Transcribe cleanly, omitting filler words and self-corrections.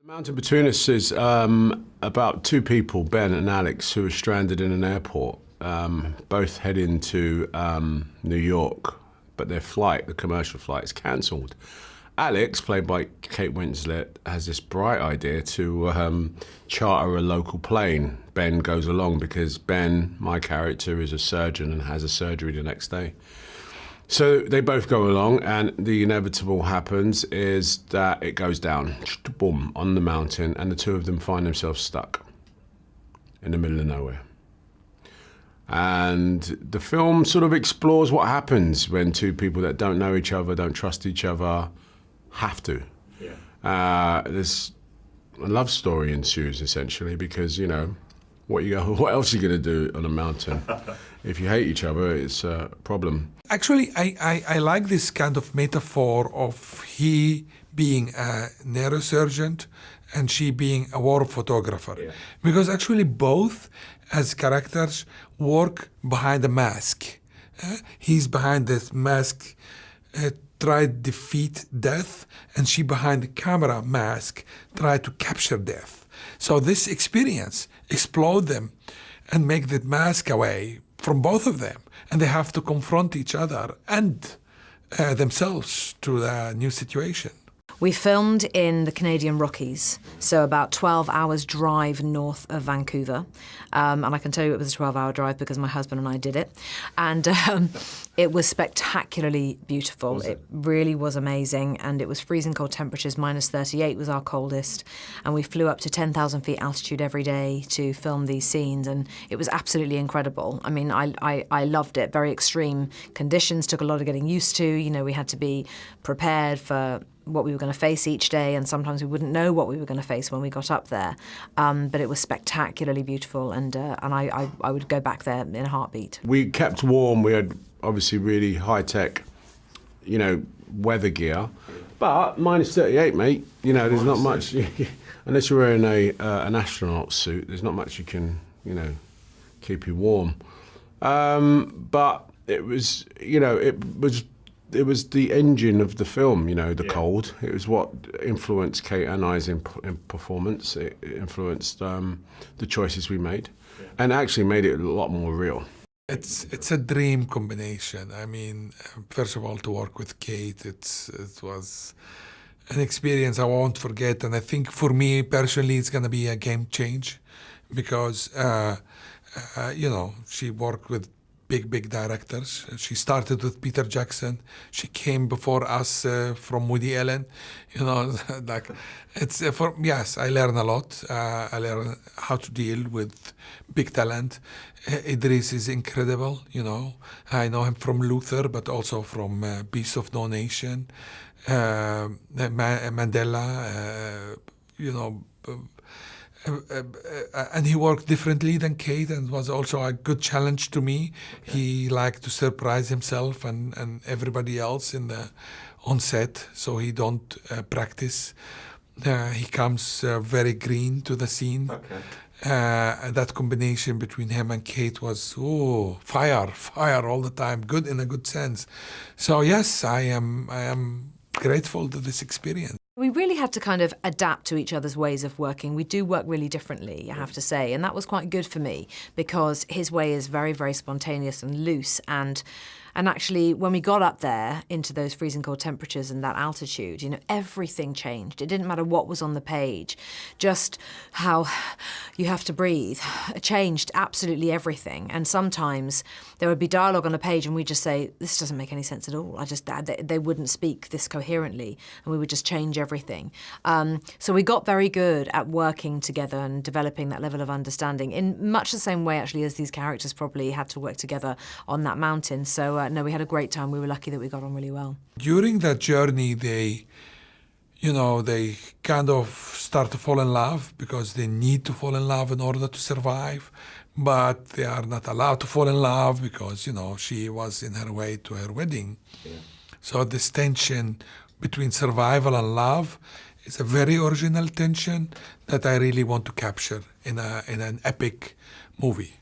The Mountain Between Us is about two people, Ben and Alex, who are stranded in an airport, both heading to New York, but their flight, the commercial flight, is cancelled. Alex, played by Kate Winslet, has this bright idea to charter a local plane. Ben goes along because Ben, my character, is a surgeon and has a surgery the next day. So they both go along, and the inevitable happens is that it goes down, boom, on the mountain, and the two of them find themselves stuck in the middle of nowhere. And the film sort of explores what happens when two people that don't know each other, don't trust each other, have to. Yeah. There's a love story ensues, essentially, because, you know, what else are you going to do on a mountain? If you hate each other, it's a problem. Actually, I like this kind of metaphor of he being a neurosurgeon and she being a war photographer. Yeah. Because actually both, as characters, work behind a mask. He's behind this mask, try to defeat death, and she behind the camera mask, try to capture death. So this experience explode them and make the mask away from both of them, and they have to confront each other and themselves to the new situation. We filmed in the Canadian Rockies, so about 12 hours drive north of Vancouver. And I can tell you it was a 12-hour drive because my husband and I did it. And it was spectacularly beautiful. It really was amazing. And it was freezing cold temperatures, -38 was our coldest. And we flew up to 10,000 feet altitude every day to film these scenes. And it was absolutely incredible. I mean, I loved it. Very extreme conditions, took a lot of getting used to. You know, we had to be prepared for what we were going to face each day, and sometimes we wouldn't know what we were going to face when we got up there. But it was spectacularly beautiful, and I would go back there in a heartbeat. We kept warm. We had obviously really high-tech, you know, weather gear, but -38, mate. You know, there's not much, unless you're wearing an astronaut suit, there's not much you can, you know, keep you warm. But it was, you know, it was the engine of the film, you know, the cold. It was what influenced Kate and I's in performance. It influenced the choices we made, and actually made it a lot more real. It's a dream combination. I mean, first of all, to work with Kate, it was an experience I won't forget, and I think for me personally, it's going to be a game change, because you know, she worked with big directors. She started with Peter Jackson. She came before us from Woody Allen. You know, like it's yes, I learned a lot. I learned how to deal with big talent. Idris is incredible. You know, I know him from Luther, but also from Beast of No Nation, Mandela. You know. And he worked differently than Kate, and was also a good challenge to me. He liked to surprise himself and everybody else on set, so he don't practice. He comes very green to the scene. And that combination between him and Kate was fire all the time, good in a good sense. So yes, I am grateful to this experience. We really had to kind of adapt to each other's ways of working. We do work really differently, I have to say, and that was quite good for me, because his way is very, very spontaneous and loose, and actually, when we got up there into those freezing cold temperatures and that altitude, you know, everything changed. It didn't matter what was on the page, just how you have to breathe. It changed absolutely everything. And sometimes there would be dialogue on a page and we'd just say, this doesn't make any sense at all. They wouldn't speak this coherently, and we would just change everything. So we got very good at working together and developing that level of understanding in much the same way, actually, as these characters probably had to work together on that mountain. So no, we had a great time. We were lucky that we got on really well. During that journey, they kind of start to fall in love, because they need to fall in love in order to survive. But they are not allowed to fall in love because, you know, she was in her way to her wedding. Yeah. So this tension between survival and love is a very original tension that I really want to capture in an epic movie.